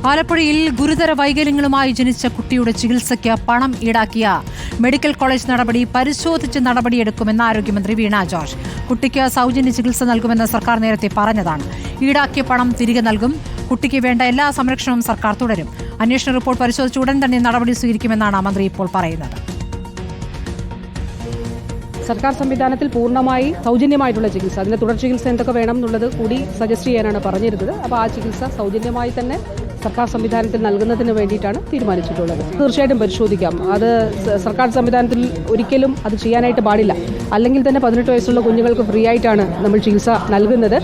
ആലപ്പുഴയിൽ ഗുരുതര വൈകല്യങ്ങളുമായി ജനിച്ച കുട്ടിയുടെ ചികിത്സയ്ക്ക് പണം ഈടാക്കിയ മെഡിക്കൽ കോളേജ് നടപടി പരിശോധിച്ച് നടപടിയെടുക്കുമെന്ന് ആരോഗ്യമന്ത്രി വീണ ജോർജ്. കുട്ടിക്ക് സൗജന്യ ചികിത്സ നൽകുമെന്ന് സർക്കാർ നേരത്തെ പറഞ്ഞതാണ്. ഈടാക്കിയ പണം തിരികെ നൽകും. കുട്ടിക്ക് വേണ്ട എല്ലാ സംരക്ഷണവും സർക്കാർ തുടരും. അന്വേഷണ റിപ്പോർട്ട് പരിശോധിച്ച് ഉടൻ തന്നെ നടപടി സ്വീകരിക്കുമെന്നാണ് മന്ത്രി ഇപ്പോൾ പറയുന്നത്. സർക്കാർ സംവിധാനത്തിൽ പൂർണ്ണമായി സൗജന്യമായിട്ടുള്ള ചികിത്സ, അതിന്റെ തുടർ ചികിത്സ എന്തൊക്കെ വേണം എന്നുള്ളത് കൂടി സജസ്റ്റ് ചെയ്യാനാണ് പറഞ്ഞിരുന്നത്. അപ്പോൾ ആ ചികിത്സ സൗജന്യമായി തന്നെ സർക്കാർ സംവിധാനത്തിൽ നൽകുന്നതിന് വേണ്ടിയിട്ടാണ് തീരുമാനിച്ചിട്ടുള്ളത്. തീർച്ചയായിട്ടും പരിശോധിക്കാം. അത് സർക്കാർ സംവിധാനത്തിൽ ഒരിക്കലും അത് ചെയ്യാനായിട്ട് പാടില്ല. അല്ലെങ്കിൽ തന്നെ 18 വയസ്സുള്ള കുഞ്ഞുങ്ങൾക്ക് ഫ്രീ ആയിട്ടാണ് നമ്മൾ ചികിത്സ നൽകുന്നത്.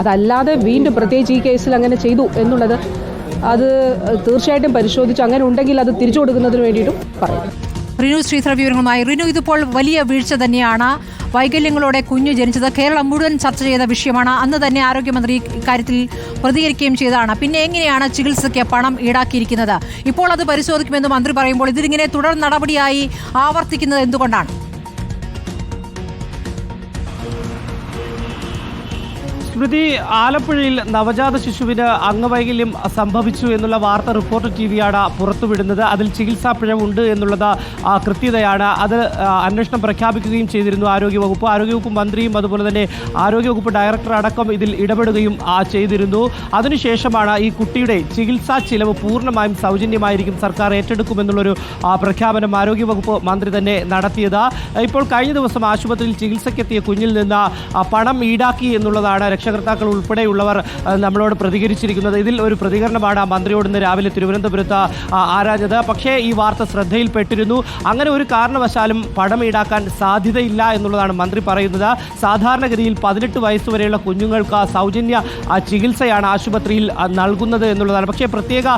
അതല്ലാതെ വീണ്ടും പ്രത്യേകിച്ച് ഈ കേസിൽ അങ്ങനെ ചെയ്തു എന്നുള്ളത് അത് തീർച്ചയായിട്ടും പരിശോധിച്ച് അങ്ങനെ ഉണ്ടെങ്കിൽ അത് തിരിച്ചു കൊടുക്കുന്നതിന് വേണ്ടിയിട്ടും പറയും. റിനു ശ്രീധർ വിവരങ്ങളുമായി. റിനു, ഇതിപ്പോൾ വലിയ വീഴ്ച തന്നെയാണ്. വൈകല്യങ്ങളോടെ കുഞ്ഞു ജനിച്ചത് കേരളം മുഴുവൻ ചർച്ച ചെയ്ത വിഷയമാണ്. അന്ന് തന്നെ ആരോഗ്യമന്ത്രി ഇക്കാര്യത്തിൽ പ്രതികരിക്കുകയും ചെയ്തതാണ്. പിന്നെ എങ്ങനെയാണ് ചികിത്സയ്ക്ക് പണം ഈടാക്കിയിരിക്കുന്നത്? ഇപ്പോൾ അത് പരിശോധിക്കുമെന്ന് മന്ത്രി പറയുമ്പോൾ ഇതിലിങ്ങനെ തുടർ നടപടിയായി ആവർത്തിക്കുന്നത് എന്തുകൊണ്ടാണ്? സ്മൃതി, ആലപ്പുഴയിൽ നവജാത ശിശുവിന് അംഗവൈകല്യം സംഭവിച്ചു എന്നുള്ള വാർത്ത റിപ്പോർട്ടർ ടിവിയാണ് പുറത്തുവിടുന്നത്. അതിൽ ചികിത്സാ പിഴവുണ്ട് എന്നുള്ളത് കൃത്യതയാണ്. അത് അന്വേഷണം പ്രഖ്യാപിക്കുകയും ചെയ്തിരുന്നു ആരോഗ്യവകുപ്പ് മന്ത്രിയും അതുപോലെ തന്നെ ആരോഗ്യവകുപ്പ് ഡയറക്ടർ അടക്കം ഇതിൽ ഇടപെടുകയും ചെയ്തിരുന്നു. അതിനുശേഷമാണ് ഈ കുട്ടിയുടെ ചികിത്സാ ചിലവ് പൂർണ്ണമായും സൗജന്യമായിരിക്കും, സർക്കാർ ഏറ്റെടുക്കുമെന്നുള്ളൊരു പ്രഖ്യാപനം ആരോഗ്യവകുപ്പ് മന്ത്രി തന്നെ നടത്തിയത്. ഇപ്പോൾ കഴിഞ്ഞ ദിവസം ആശുപത്രിയിൽ ചികിത്സയ്ക്കെത്തിയ കുഞ്ഞിൽ നിന്ന് പണം ഈടാക്കി എന്നുള്ളതാണ് രക്ഷകർത്താക്കൾ ഉൾപ്പെടെയുള്ളവർ നമ്മളോട് പ്രതികരിച്ചിരിക്കുന്നത്. ഇതിൽ ഒരു പ്രതികരണമാണ് മന്ത്രിയോട് ഇന്ന് രാവിലെ തിരുവനന്തപുരത്ത് ആരാഞ്ഞത്. പക്ഷേ ഈ വാർത്ത ശ്രദ്ധയിൽപ്പെട്ടിരുന്നു. അങ്ങനെ ഒരു കാരണവശാലും പണം ഈടാക്കാൻ സാധ്യതയില്ല എന്നുള്ളതാണ് മന്ത്രി പറയുന്നത്. സാധാരണഗതിയിൽ 18 വയസ്സുവരെയുള്ള കുഞ്ഞുങ്ങൾക്ക് സൗജന്യ ചികിത്സയാണ് ആശുപത്രിയിൽ നൽകുന്നത് എന്നുള്ളതാണ്. പക്ഷേ പ്രത്യേക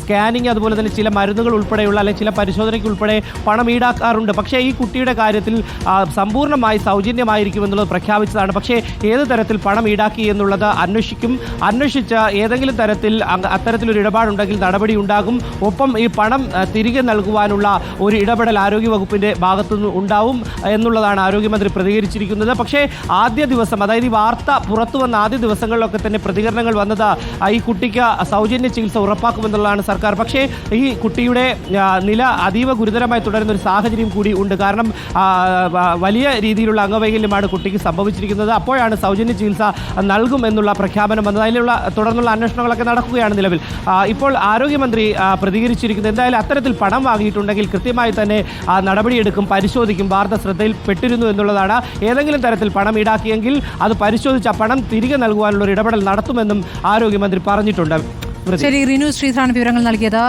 സ്കാനിങ് അതുപോലെ തന്നെ ചില മരുന്നുകൾ ഉൾപ്പെടെയുള്ള അല്ലെങ്കിൽ ചില പരിശോധനയ്ക്ക് ഉൾപ്പെടെ പണം ഈടാക്കാറുണ്ട്. പക്ഷേ ഈ കുട്ടിയുടെ കാര്യത്തിൽ സമ്പൂർണ്ണമായി സൗജന്യമായിരിക്കുമെന്നുള്ളത് പ്രഖ്യാപിച്ചതാണ്. പക്ഷേ ഏത് തരത്തിൽ പണം ഈടാക്കി എന്നുള്ളത് അന്വേഷിച്ച് ഏതെങ്കിലും തരത്തിൽ അത്തരത്തിലൊരു ഇടപാടുണ്ടെങ്കിൽ നടപടി ഉണ്ടാകും. ഒപ്പം ഈ പണം തിരികെ നൽകുവാനുള്ള ഒരു ഇടപെടൽ ആരോഗ്യവകുപ്പിൻ്റെ ഭാഗത്തുനിന്ന് ഉണ്ടാവും എന്നുള്ളതാണ് ആരോഗ്യമന്ത്രി പ്രതികരിച്ചിരിക്കുന്നത്. പക്ഷേ ആദ്യ ദിവസം, അതായത് ഈ വാർത്ത പുറത്തു വന്ന ആദ്യ ദിവസങ്ങളിലൊക്കെ തന്നെ പ്രതികരണങ്ങൾ വന്നത് ഈ കുട്ടിക്ക് സൗജന്യ ചികിത്സ ഉറപ്പാക്കുമെന്നുള്ളതാണ് സർക്കാർ. പക്ഷേ ഈ കുട്ടിയുടെ നില അതീവ ഗുരുതരമായി തുടരുന്ന ഒരു സാഹചര്യം കൂടി ഉണ്ട്. കാരണം വലിയ രീതിയിലുള്ള അംഗവൈകല്യമാണ് കുട്ടിക്ക് സംഭവിച്ചിരിക്കുന്നത്. അപ്പോഴാണ് സൗജന്യ ചികിത്സ നൽകുമെന്നുള്ള പ്രഖ്യാപനം വന്നത്. അതിലുള്ള തുടർന്നുള്ള അന്വേഷണങ്ങളൊക്കെ നടക്കുകയാണ് നിലവിൽ. ഇപ്പോൾ ആരോഗ്യമന്ത്രി പ്രതികരിച്ചിരിക്കുന്നത് എന്തായാലും അത്തരത്തിൽ പണം വാങ്ങിയിട്ടുണ്ടെങ്കിൽ കൃത്യമായി തന്നെ നടപടിയെടുക്കും, പരിശോധിക്കും. വാർത്ത ശ്രദ്ധയിൽപ്പെട്ടിരുന്നു എന്നുള്ളതാണ്. ഏതെങ്കിലും തരത്തിൽ പണം ഈടാക്കിയെങ്കിൽ അത് പരിശോധിച്ച് ആ പണം തിരികെ നൽകുവാനുള്ള ഒരു ഇടപെടൽ നടത്തുമെന്നും ആരോഗ്യമന്ത്രി പറഞ്ഞിട്ടുണ്ട്. ശരി, റിനു ശ്രീധറാണ് വിവരങ്ങൾ നൽകിയത്.